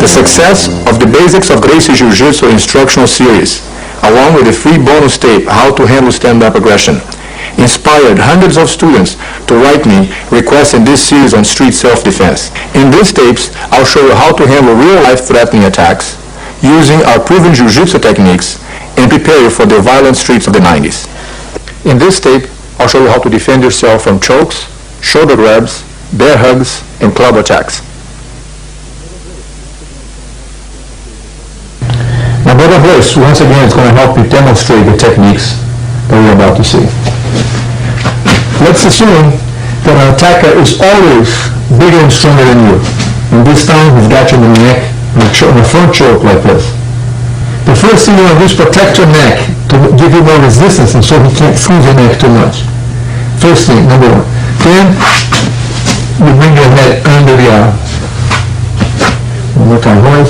The success of the Basics of Gracie Jiu-Jitsu instructional series, along with the free bonus tape, How to Handle Stand-Up Aggression, inspired hundreds of students to write me requesting this series on street self-defense. In these tapes, I'll show you how to handle real-life threatening attacks using our proven Jiu-Jitsu techniques and prepare you for the violent streets of the 90s. In this tape, I'll show you how to defend yourself from chokes, shoulder grabs, bear hugs, and club attacks. Now, Brother Bliss, once again, is going to help you demonstrate the techniques that we're about to see. Let's assume that an attacker is always bigger and stronger than you. And this time, he's got you in the neck, in the front choke like this. The first thing you want to do is protect your neck to give you more resistance and so he can't squeeze your neck too much. First thing, number one. Then, you bring your head under the arm. One more time, boys.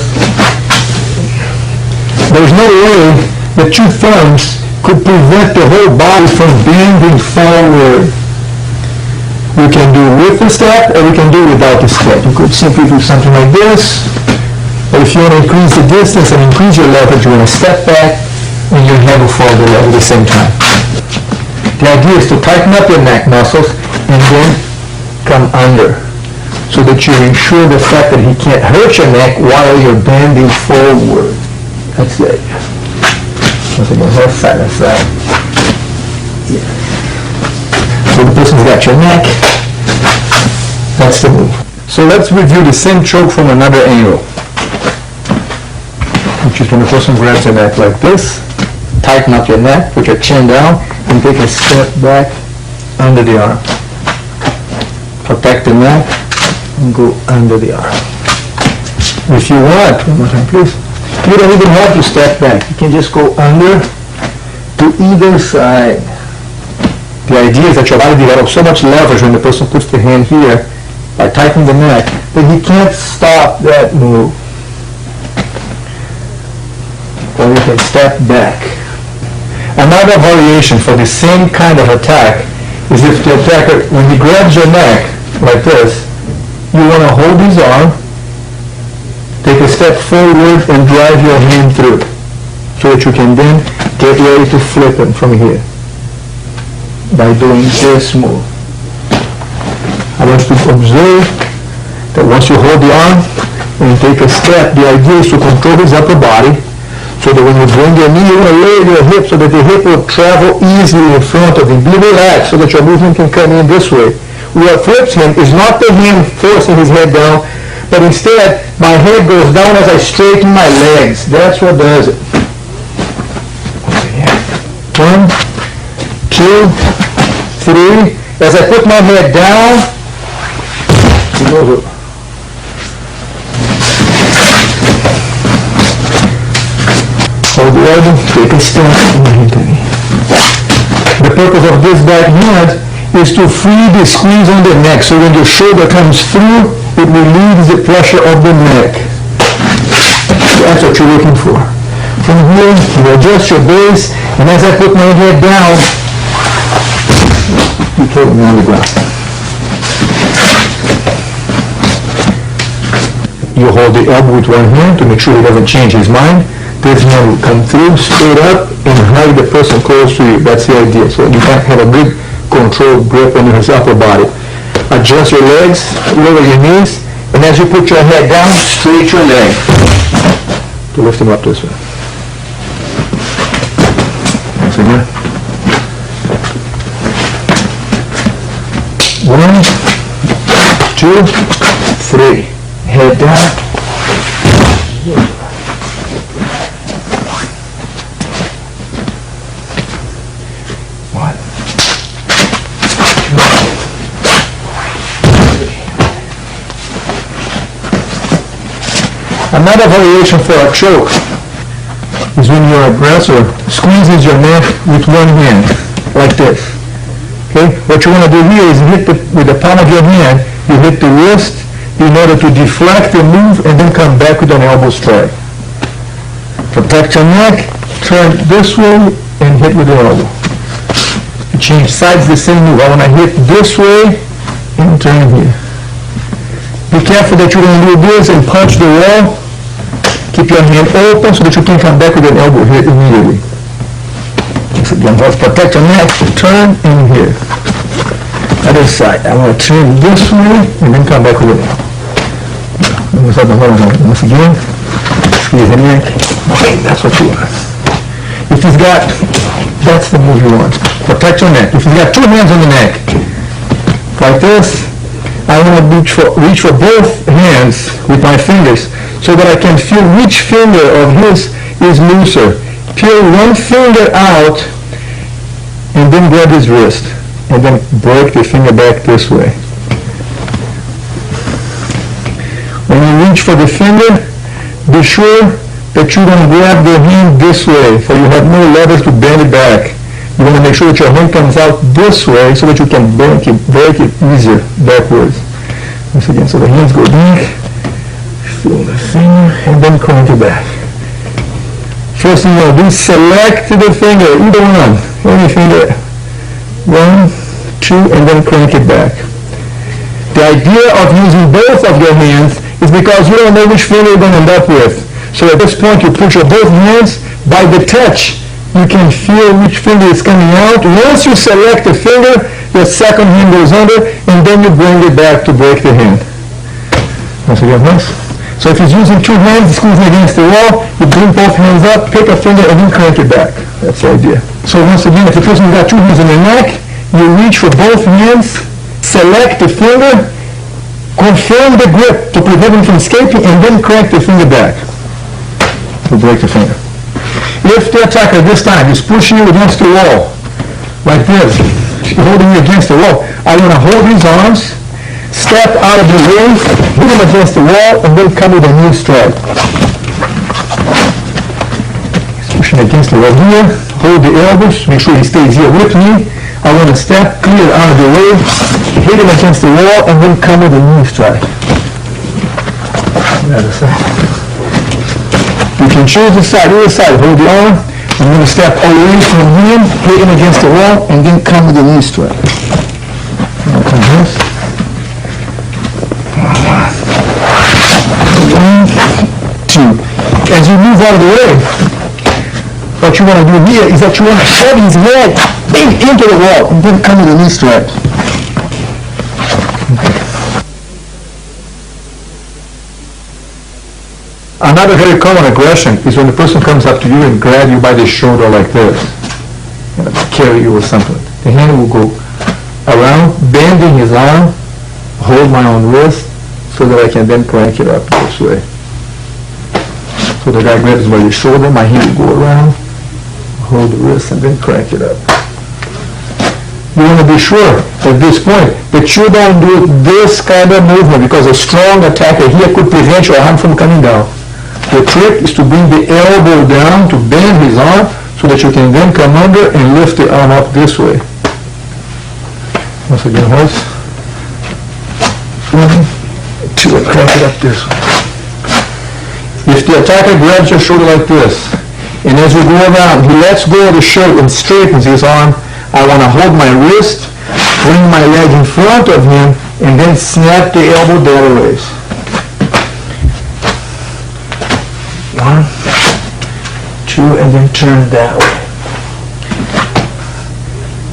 There's no way that two thumbs could prevent the whole body from bending forward. We can do with the step or we can do without the step. You could simply do something like this. Or if you want to increase the distance and increase your leverage, you want to step back and your head will fall below at the same time. The idea is to tighten up your neck muscles and then come under so that you ensure the fact that he can't hurt your neck while you're bending forward. That's it. Once again, left side, left side. Yeah. So the person's got your neck. That's the move. So let's review the same choke from another angle. Which is when the person grabs your neck like this, tighten up your neck, put your chin down, and take a step back under the arm. Protect the neck, and go under the arm. If you want, one more time please. You don't even have to step back. You can just go under to either side. The idea is that your body develops so much leverage when the person puts the hand here by tightening the neck that he can't stop that move. Or you can step back. Another variation for the same kind of attack is if the attacker, when he grabs your neck like this, you want to hold his arm, take a step forward and drive your hand through so that you can then get ready to flip him from here by doing this move. I want you to observe that once you hold the arm and take a step, the idea is to control his upper body so that when you bring your knee, you want to lower your hip so that the hip will travel easily in front of him. Be relaxed so that your movement can come in this way. What flips him is not the hand forcing his head down, but instead, my head goes down as I straighten my legs. That's what does it. 1, 2, 3. As I put my head down, it goes up. Hold the elbow, take a step, and the purpose of this back hand is to free the squeeze on the neck, so when your shoulder comes through, it relieves the pressure of the neck. That's what you're looking for. From here, you adjust your base, and as I put my head down, you put me on the ground. You hold the elbow with one hand to make sure he doesn't change his mind. This hand will come through, straight up, and hug the person close to you. That's the idea. So you can't have a good controlled grip on his upper body. Adjust your legs, lower your knees, and as you put your head down, straight your leg to lift him up this way. Once again. 1, 2, 3. Head down. One, two, three. Another variation for a choke is when your aggressor squeezes your neck with one hand, like this. Okay? What you want to do here is hit with the palm of your hand, you hit the wrist in order to deflect the move and then come back with an elbow strike. Protect your neck, turn this way and hit with the elbow. You change sides the same move. I want to hit this way and turn here. Be careful that you don't do this and punch the wall. Keep your hand open so that you can come back with an elbow hit immediately. Once again, let's protect your neck, turn and here. Other side, I want to turn this way and then come back with an elbow. Once again, squeeze the neck. Okay, that's what you want. If he's got, that's the move you want. Protect your neck. If he's got two hands on the neck, like this, I want to reach for both hands with my fingers so that I can feel which finger of his is looser. Peel one finger out and then grab his wrist and then break the finger back this way. When you reach for the finger, be sure that you don't grab the hand this way, for you have no leverage to bend it back. You want to make sure that your hand comes out this way so that you can break it easier backwards. Once again, so the hands go back, feel the finger, and then crank it back. First thing you want to do is select the finger, either one, any finger, 1, 2, and then crank it back. The idea of using both of your hands is because you don't know which finger you're going to end up with. So at this point, you put your both hands by the touch. You can feel which finger is coming out. Once you select the finger, your second hand goes under, and then you bring it back to break the hand. Once again, once. So if he's using two hands, squeezing against the wall, you bring both hands up, pick a finger, and then crank it back. That's the idea. So once again, if the person's got two hands on the neck, you reach for both hands, select the finger, confirm the grip to prevent him from escaping, and then crank the finger back to break the finger. If the attacker this time is pushing you against the wall, like this, holding you against the wall, I want to hold his arms, step out of the way, hit him against the wall, and then come with a knee strike. He's pushing against the wall here, hold the elbows, make sure he stays here with me. I want to step clear out of the way, hit him against the wall, and then come with a knee strike. The other side. You can choose the side, either side, hold the arm, I'm going to step away from him, hit him against the wall, and then come with a knee strike. Now come this. 1, 2. As you move out of the way, what you want to do here is that you want to shove his head into the wall, and then come with a knee strike. Another very common aggression is when the person comes up to you and grab you by the shoulder like this, carry you or something. The hand will go around, bending his arm, hold my own wrist, so that I can then crank it up this way. So the guy grabs by the shoulder, my hand will go around, hold the wrist, and then crank it up. You want to be sure at this point that you don't do this kind of movement, because a strong attacker here could prevent your arm from coming down. The trick is to bring the elbow down to bend his arm so that you can then come under and lift the arm up this way. Once again, once. 1, 2, and crank it up this way. If the attacker grabs your shoulder like this, and as we go around, he lets go of the shirt and straightens his arm, I want to hold my wrist, bring my leg in front of him, and then snap the elbow the other ways. 1, 2, and then turn that way.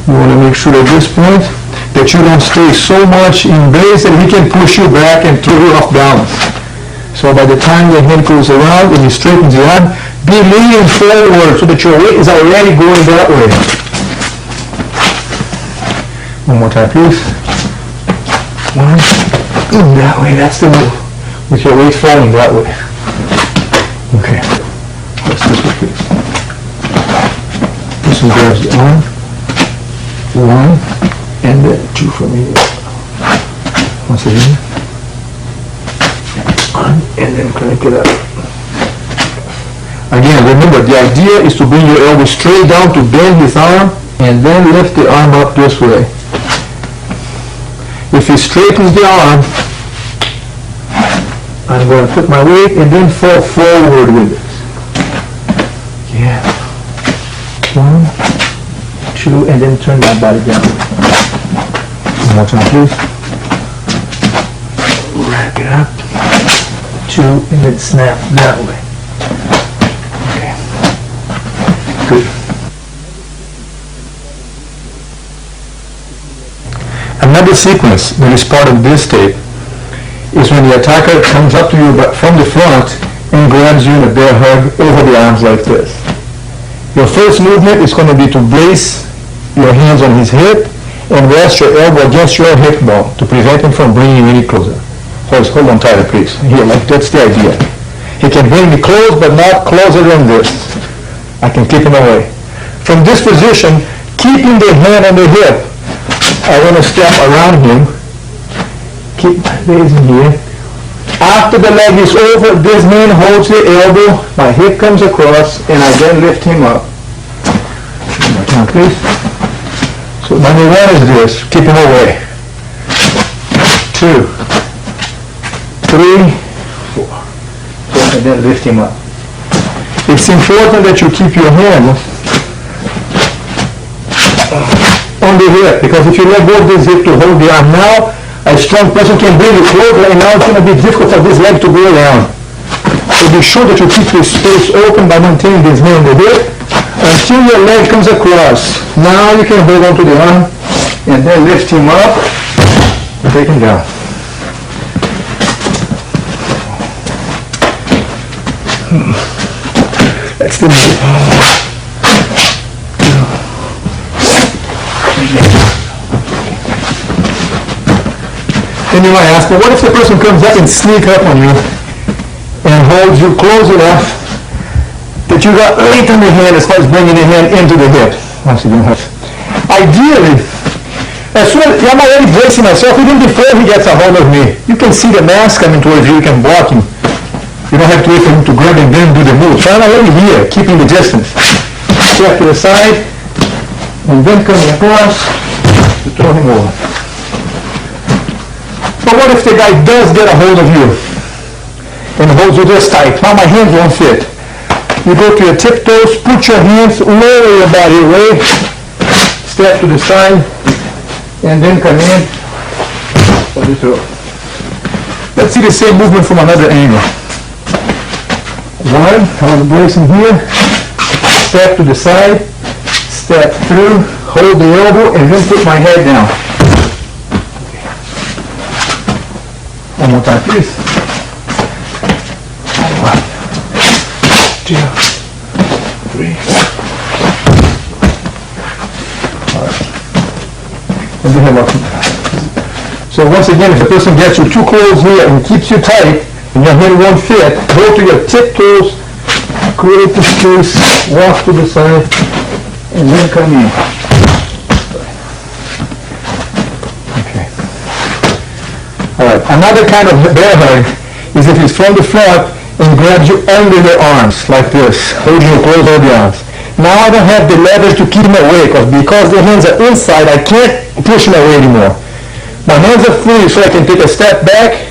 You want to make sure at this point that you don't stay so much in base that he can push you back and throw you off balance. So by the time the hand goes around and he straightens the arm, be leaning forward so that your weight is already going that way. One more time, please. One, that way, that's the move. With your weight falling that way. Okay. Let's do this please. This one grabs the arm. One, and then two from here. Once again. One, and then crank it up. Again, remember, the idea is to bring your elbow straight down to bend his arm, and then lift the arm up this way. If he straightens the arm, I'm going to put my weight and then fall forward with it. Yeah. One, two, and then turn my body down. One more time, please. Wrap it up. Two, and then snap that way. Okay. Good. Another sequence that is part of this tape is when the attacker comes up to you from the front and grabs you in a bear hug over the arms like this. Your first movement is going to be to place your hands on his hip and rest your elbow against your hip bone to prevent him from bringing you any closer. Hold on tighter, please. Here, like that's the idea. He can bring me close, but not closer than this. I can keep him away. From this position, keeping the hand on the hip, I want to step around him. Keep my legs in here. After the leg is over, this man holds the elbow, my hip comes across, and I then lift him up. One more time, please. So number one is this, keep him away. 2, 3, 4. And then lift him up. It's important that you keep your hand on the hip, because if you let go of this hip to hold the arm now, a strong person can bring you closer, and now it's going to be difficult for this leg to go around. So be sure that you keep this space open by maintaining this hand on the hip until your leg comes across. Now you can hold on to the arm and then lift him up and take him down. That's the move. Then you might ask, well, what if the person comes up and sneaks up on you and holds you close enough that you got length on the hand as far as bringing the hand into the hip? Ideally, as soon as I'm already bracing myself, even before he gets a hold of me, you can see the mass coming towards you, you can block him. You don't have to wait for him to grab and then do the move. So I'm already here, keeping the distance. Step to the side, and then coming across to throw him over. But what if the guy does get a hold of you and holds you this tight? Now my hands won't fit. You go to your tiptoes, put your hands, lower your body away, step to the side, and then come in for the throw. Let's see the same movement from another angle. One, I'm bracing here, step to the side, step through, hold the elbow, and then put my head down. One more time, please. 1, 2, 3. All right. And then have a. So once again, if the person gets you too close here and keeps you tight, and your hand won't fit, go to your tiptoes, create the space, walk to the side, and then come in. Alright, another kind of bear hug is if he's from the front and grabs you under the arms, like this, holding you close over the arms. Now I don't have the leverage to keep him away, because the hands are inside, I can't push him away anymore. My hands are free, so I can take a step back,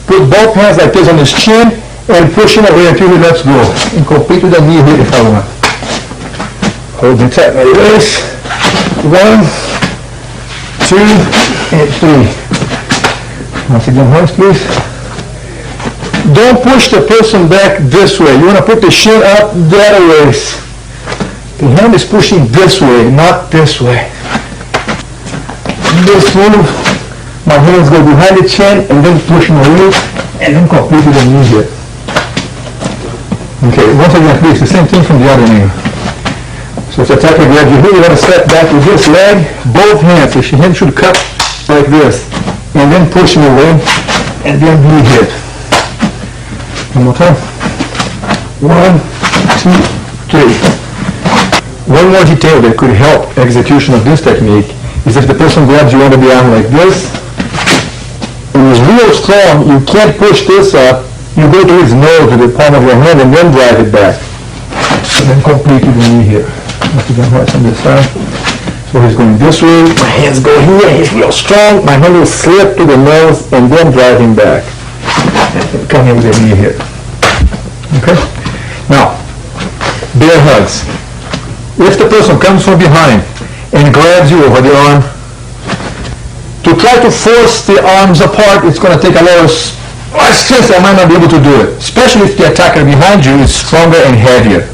put both hands like this on his chin, and push him away until he lets go. And complete with the knee here if I want. Hold him tight, my wrist. 1, 2, and 3. Once again, hands please. Don't push the person back this way. You want to put the shin up that way. The hand is pushing this way, not this way. This move, my hands go behind the chin and then pushing away and then complete with the knee here. Okay, once again, please, the same thing from the other knee. So if the attacker grabs you here, you want to step back with this leg, both hands. So your hand should cut like this. and then push him away, and then knee hit. One more time. 1, 2, 3. One more detail that could help execution of this technique is if the person grabs you under the arm like this, and is real strong, you can't push this up, you go to his nose with the palm of your hand and then drive it back. And then complete with the knee here. Once again, right on this side. So he's going this way, my hands go here, he's real strong, my hand will slip to the nose and then drive him back. And come in with the knee here. Okay? Now, bear hugs. If the person comes from behind and grabs you over the arm, to try to force the arms apart, it's going to take a lot of strength. I might not be able to do it, especially if the attacker behind you is stronger and heavier.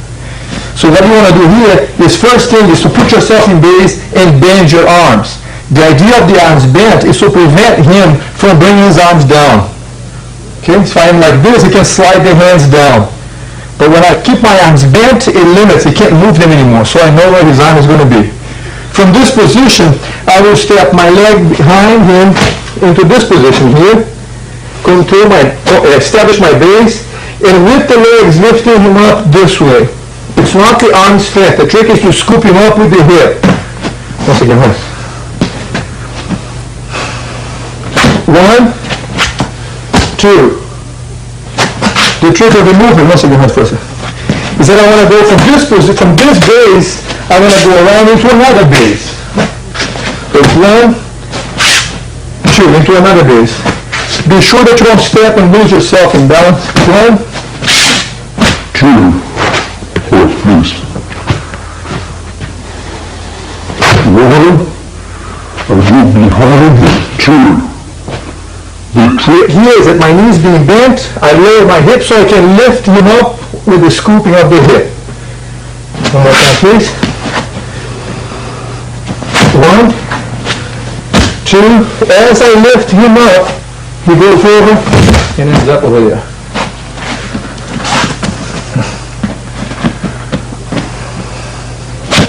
So what you want to do here is, first thing is to put yourself in base and bend your arms. The idea of the arms bent is to prevent him from bringing his arms down. Okay, if I'm like this, he can slide the hands down. But when I keep my arms bent, it limits, he can't move them anymore, so I know where his arm is going to be. From this position, I will step my leg behind him into this position here, establish my base, and with the legs lifting him up this way. It's not the arm strength. The trick is to scoop him up with the hip. Once again, hold. 1, 2. The trick of the movement, once again, hold first, is that I want to go from this position, from this base, I want to go around into another base. So 1, 2, into another base. Be sure that you don't step and lose yourself in balance. 1, 2. Hold, please. 1, I'll go behind, 2. The trick here is that my knees being bent, I lower my hips so I can lift him up with the scooping of the hip. One more time, please. 1, 2. As I lift him up, he goes over and ends up over there.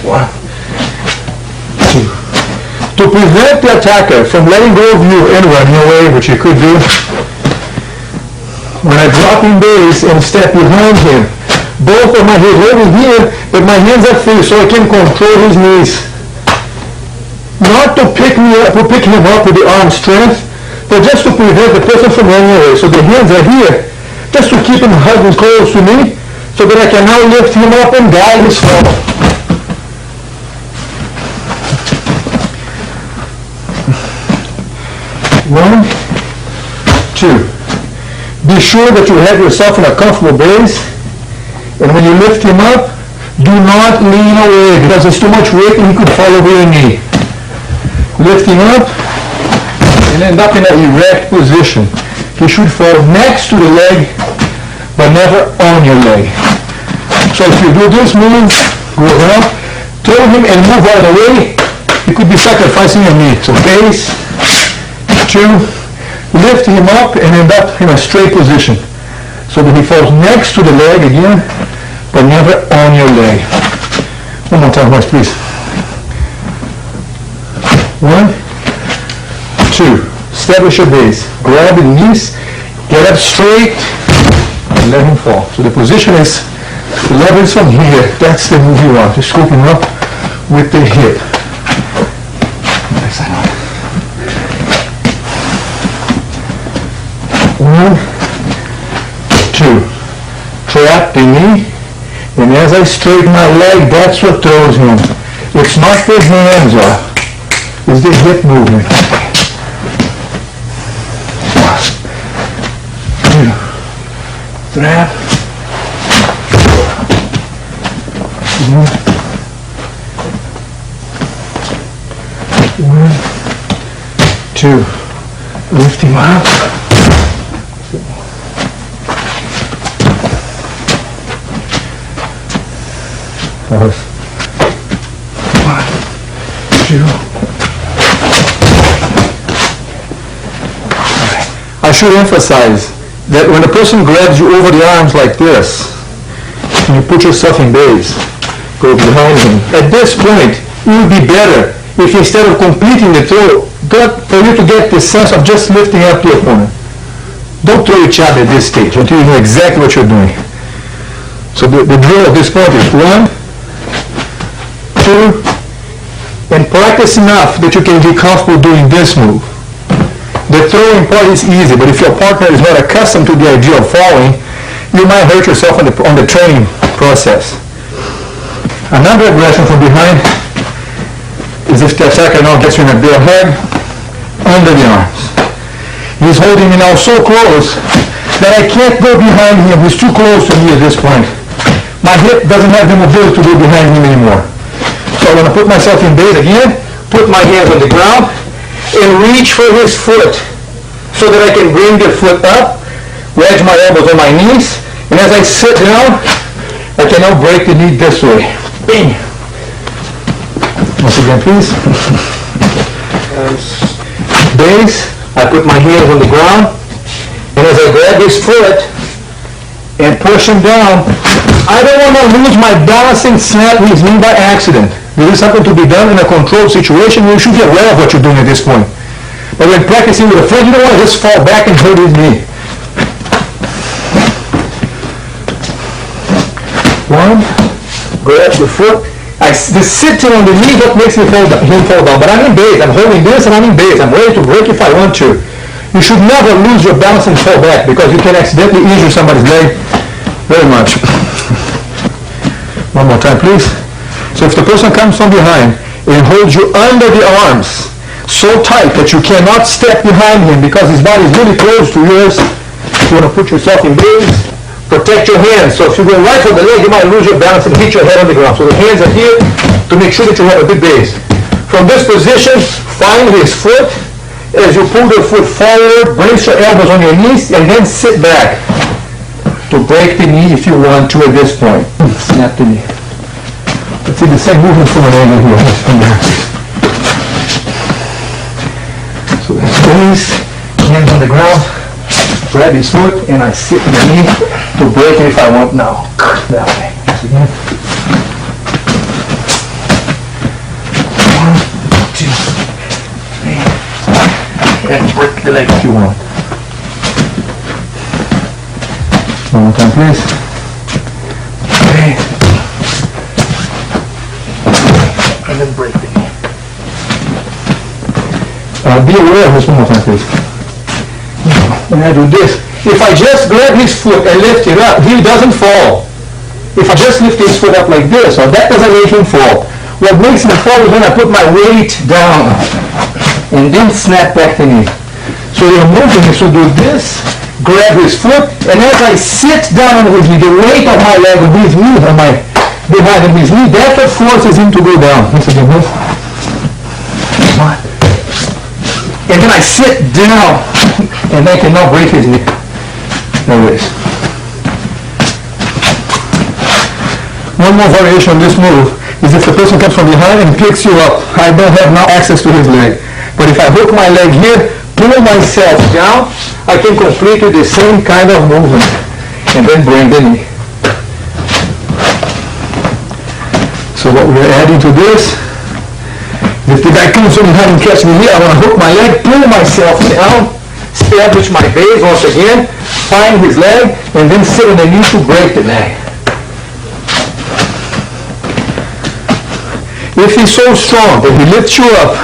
1, 2. To prevent the attacker from letting go of you and running away, which you could do, when I drop in base and step behind him, both of my hands over here, but my hands are free so I can control his knees. Not to pick me up, to pick him up with the arm strength, but just to prevent the person from running away. So the hands are here, just to keep him hugging close to me, so that I can now lift him up and guide his fall. 1, 2. Be sure that you have yourself in a comfortable base, and when you lift him up, do not lean away because there's too much weight and he could fall over your knee. Lift him up and end up in an erect position. He should fall next to the leg, but never on your leg. So if you do this move, go around, throw him and move out of the way, you could be sacrificing your knee. So base, 2, lift him up and end up in a straight position so that he falls next to the leg again, but never on your leg. One more time, guys, please. 1, 2. Establish your base. Grab the knees, get up straight, and let him fall. So the position is, the lever is from here. That's the move you want. Just scoop him up with the hip. Next side on. 1, 2. Trap the knee, and as I straighten my leg, that's what throws him. It's not the hands up, it's the hip movement. 1, 2. Trap. 1, 2. Lift him up. 1, 2. I should emphasize that when a person grabs you over the arms like this, and you put yourself in base, go behind him, at this point, it would be better if instead of completing the throw, for you to get the sense of just lifting up the opponent. Don't throw each other at this stage until you know exactly what you're doing. So the drill at this point is 1, 2, and practice enough that you can be comfortable doing this move. The throwing part is easy, but if your partner is not accustomed to the idea of falling, you might hurt yourself on the training process. Another aggression from behind is if the attacker now gets you in a bear hug under the arms. He's holding me now so close that I can't go behind him. He's too close to me at this point. My hip doesn't have the mobility to go behind him anymore. So I'm going to put myself in base again, put my hands on the ground, and reach for his foot so that I can bring the foot up, wedge my elbows on my knees, and as I sit down, I can now break the knee this way. Bing! Once again, please. Base. I put my hands on the ground, and as I grab his foot and push him down, I don't want to lose my balancing snap his knee by accident. This is something to be done in a controlled situation. You should be aware of what you're doing at this point. But when practicing with a friend, you don't want to just fall back and hurt his knee. 1, grab the foot. The sitting on the knee what makes him fall down. But I'm in base. I'm holding this and I'm in base. I'm ready to break if I want to. You should never lose your balance and fall back because you can accidentally injure somebody's leg very much. One more time, please. So if the person comes from behind and holds you under the arms so tight that you cannot step behind him because his body is really close to yours, you want to put yourself in base. Protect your hands. So if you go right for the leg, you might lose your balance and hit your head on the ground. So the hands are here to make sure that you have a good base. From this position, find his foot. As you pull the foot forward, brace your elbows on your knees, and then sit back to break the knee if you want to at this point. Snap the knee. Let's see the same movement from an angle here. So base, hands on the ground. Grab his foot and I sit in the knee to break it if I want now. That way. Once again. 1, 2, 3. And break the leg if you want. One more time, please. Okay. And then break the knee. Be aware of this one more time, please. When I do this, if I just grab his foot and lift it up, he doesn't fall. If I just lift his foot up like this, or that doesn't make him fall. What makes him fall is when I put my weight down and then snap back the knee. So your movement is to do this, grab his foot, and as I sit down on his knee, the weight of my leg on his knee, on my behind his knee, that's what forces him to go down. Once again, move. And then I sit down, and I can now break his knee. There it is. One more variation on this move is if the person comes from behind and picks you up. I don't have now access to his leg. But if I hook my leg here, pull myself down, I can complete the same kind of movement. And then bring the knee. So what we're adding to this, if the guy comes from behind and catches me here, I want to hook my leg, pull myself down, establish my base once again, find his leg, and then sit on the knee to break the leg. If he's so strong that he lifts you up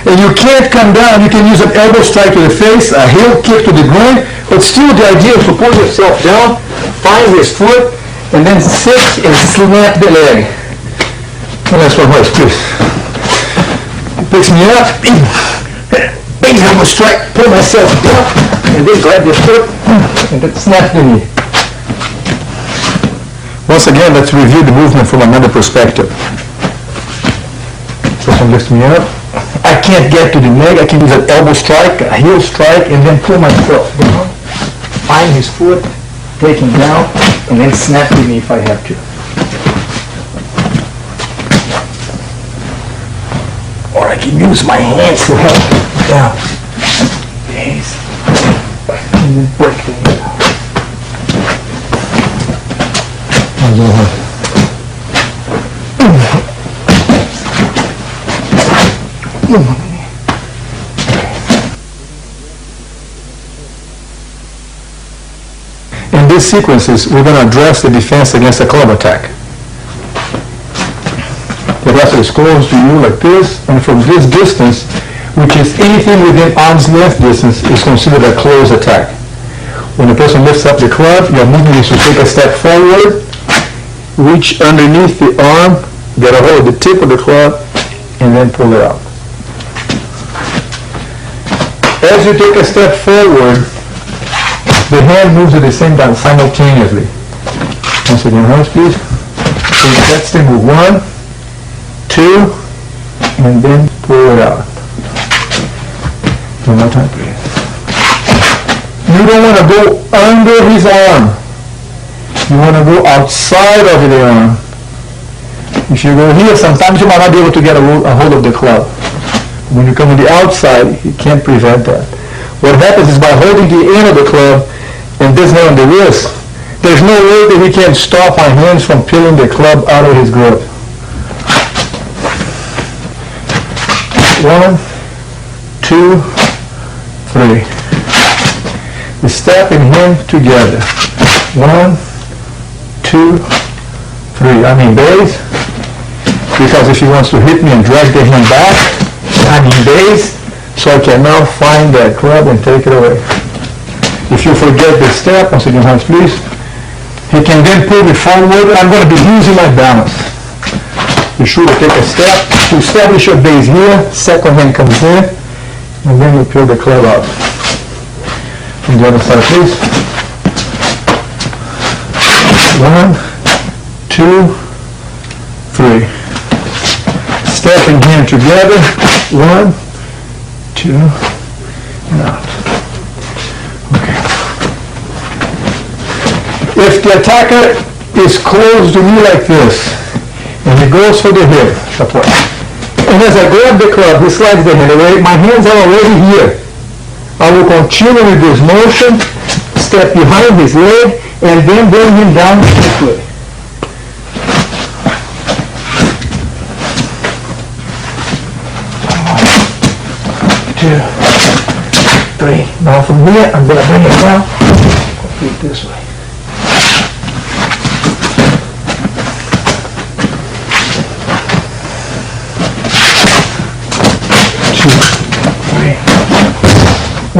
and you can't come down, you can use an elbow strike to the face, a heel kick to the groin, but still the idea is to pull yourself down, find his foot, and then sit and snap the leg. One last one, please. Picks me up, big elbow strike, pull myself down, and then grab the foot, and then snap the knee. Once again, let's review the movement from another perspective. Person lifts me up. I can't get to the leg. I can use an elbow strike, a heel strike, and then pull myself down, find his foot, take him down, and then snap the knee if I have to. Or I can use my hands to help down. Base. And then break the knee. these sequences, we're going to address the defense against a club attack. The wrestler is close to you like this, and from this distance, which is anything within arm's length distance, is considered a close attack. When the person lifts up the club, your movement is to take a step forward, reach underneath the arm, get a hold of the tip of the club, and then pull it out. As you take a step forward, the hand moves at the same time simultaneously. Once again, hands please. Take that step, move 1, 2, and then pull it out. One more time, please. You don't want to go under his arm. You want to go outside of the arm. If you go here, sometimes you might not be able to get a hold of the club. When you come on the outside, you can't prevent that. What happens is by holding the end of the club and this hand on the wrist, there's no way that he can stop my hands from peeling the club out of his grip. 1, 2, 3. We step and hand together. 1, 2, 3. I mean base, because if he wants to hit me and drag the hand back, I mean base, so I can now find that club and take it away. If you forget the step, once again, hands please, he can then pull me forward. I'm going to be losing my balance. Be sure to take a step to establish your base here. Second hand comes in, and then you peel the club out. From the other side, please. 1, 2, 3. Stepping hand together. 1, 2, and out. Okay. If the attacker is close to me like this, and he goes for the hip support, and as I grab the club, he slides the hand away, my hands are already here. I will continue with this motion, step behind his leg, and then bring him down quickly. Two, 3. Now from here, I'm going to bring it down, complete this way. 2, 3.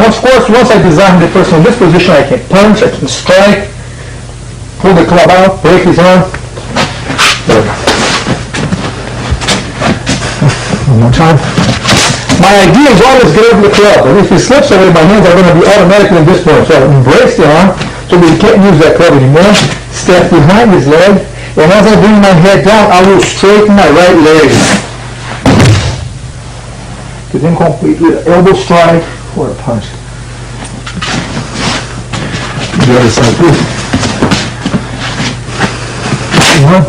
Of course, once I disarm the person in this position, I can punch, I can strike, pull the club out, break his arm. There we go. One more time. My idea is always grab the club, and if he slips away, my hands are going to be automatically in this point. So I embrace the arm, so that he can't use that club anymore. Step behind his leg, and as I bring my head down, I will straighten my right leg. To then completely elbow strike or a punch. The other side, please. 1,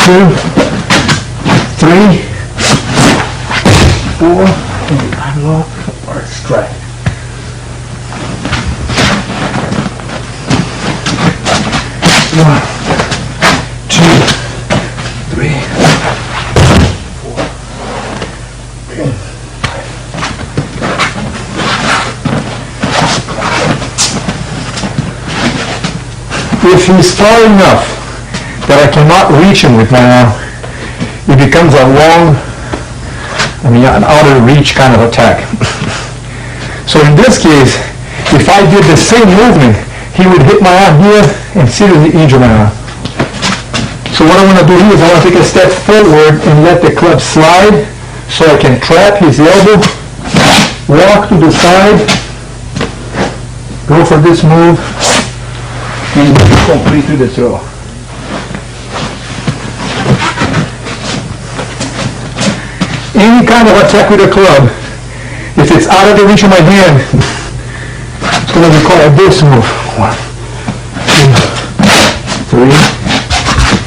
2, 3, 4, and unlock or strike. 1, 2, 3, 4. If he's far enough that I cannot reach him with my arm, it becomes a long, an out of reach kind of attack. So in this case, if I did the same movement, he would hit my arm here and seriously injure my arm. So what I want to do here is I want to take a step forward and let the club slide so I can trap his elbow, walk to the side, go for this move, and complete the throw. Any kind of attack with a club, if it's out of the reach of my hand, it's going to be called this move. 1, 2, 3,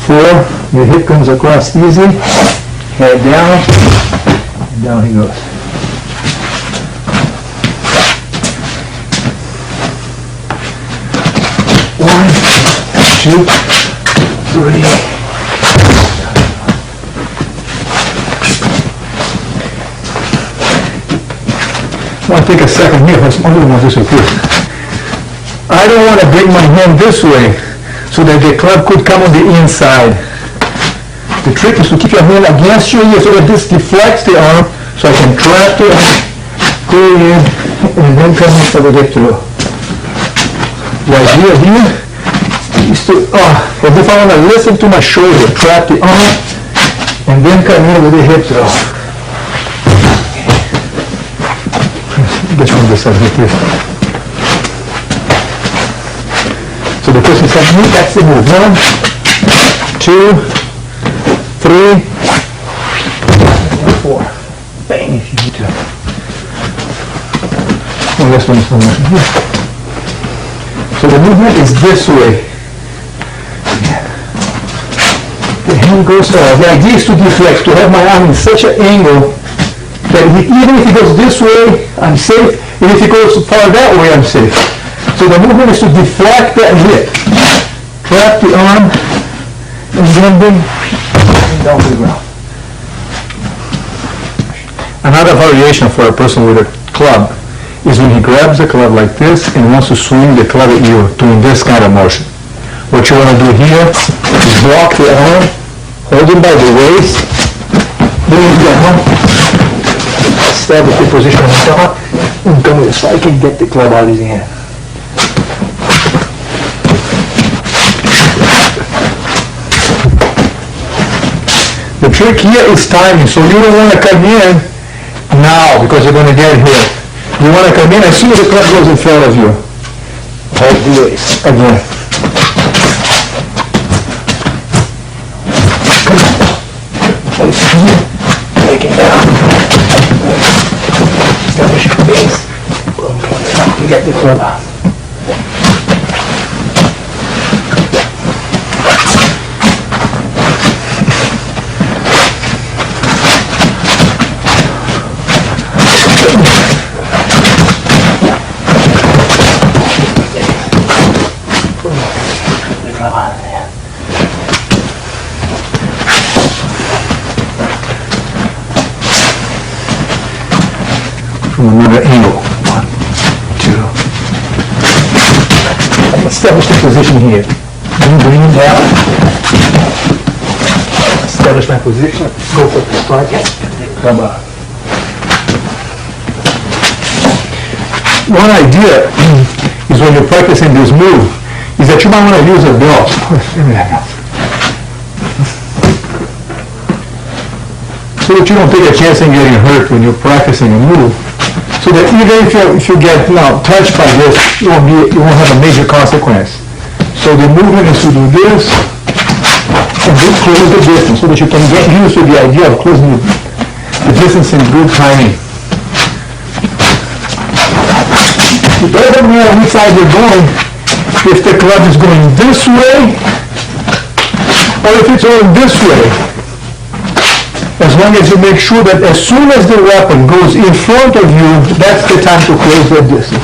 4. Your hip comes across easy. Head down, and down he goes. One, 2, 3. I want to take a second here. Let's only want this with this. I don't want to bring my hand this way so that the club could come on the inside. The trick is to keep your hand against your ear so that this deflects the arm so I can trap it, go in, and then come in so we get through. The idea here is to, as if I want to listen to my shoulder, trap the arm, and then come in with the hip throw. Get you on this side like this. So the person said, that's the move. 1, 2, 3, 4. Bang if you need to. And this one is the motion here. So the movement is this way. The hand goes forward. The idea is to deflect, to have my arm in such an angle that even if it goes this way, I'm safe. And if it goes far that way, I'm safe. So the movement is to deflect that hip. Trap the arm, and then bring down to the ground. Another variation for a person with a club is when he grabs the club like this and wants to swing the club at you, doing this kind of motion. What you want to do here is block the arm, hold him by the waist, bring him down, establish the position on top, and come with it so I can get the club out of his hand. The trick here is timing, so you don't want to come in now because you're going to get hit. You want to come in as soon as the club goes in front of you. Hold the waist again. Take it down. Establish your base. You get the club out. From another angle. 1, 2. Establish the position here. Bring him down. Establish my position. Go for the strike. Come on. One idea is when you're practicing this move is that you might want to use a belt. So that you don't take a chance in getting hurt when you're practicing a move. So that even if you get touched by this, you won't have a major consequence. So the movement is to do this and then close the distance so that you can get used to the idea of closing the distance in good timing. It doesn't matter which side you're going, if the club is going this way or if it's going this way. As long as you make sure that as soon as the weapon goes in front of you, that's the time to close the distance.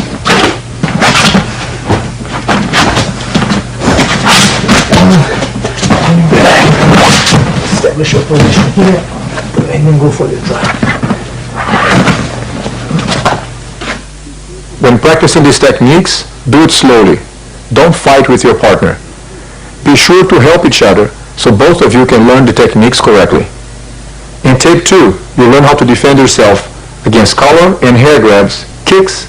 Establish your position here, and then go for the drive. When practicing these techniques, do it slowly. Don't fight with your partner. Be sure to help each other so both of you can learn the techniques correctly. In tape 2, you learn how to defend yourself against collar and hair grabs, kicks,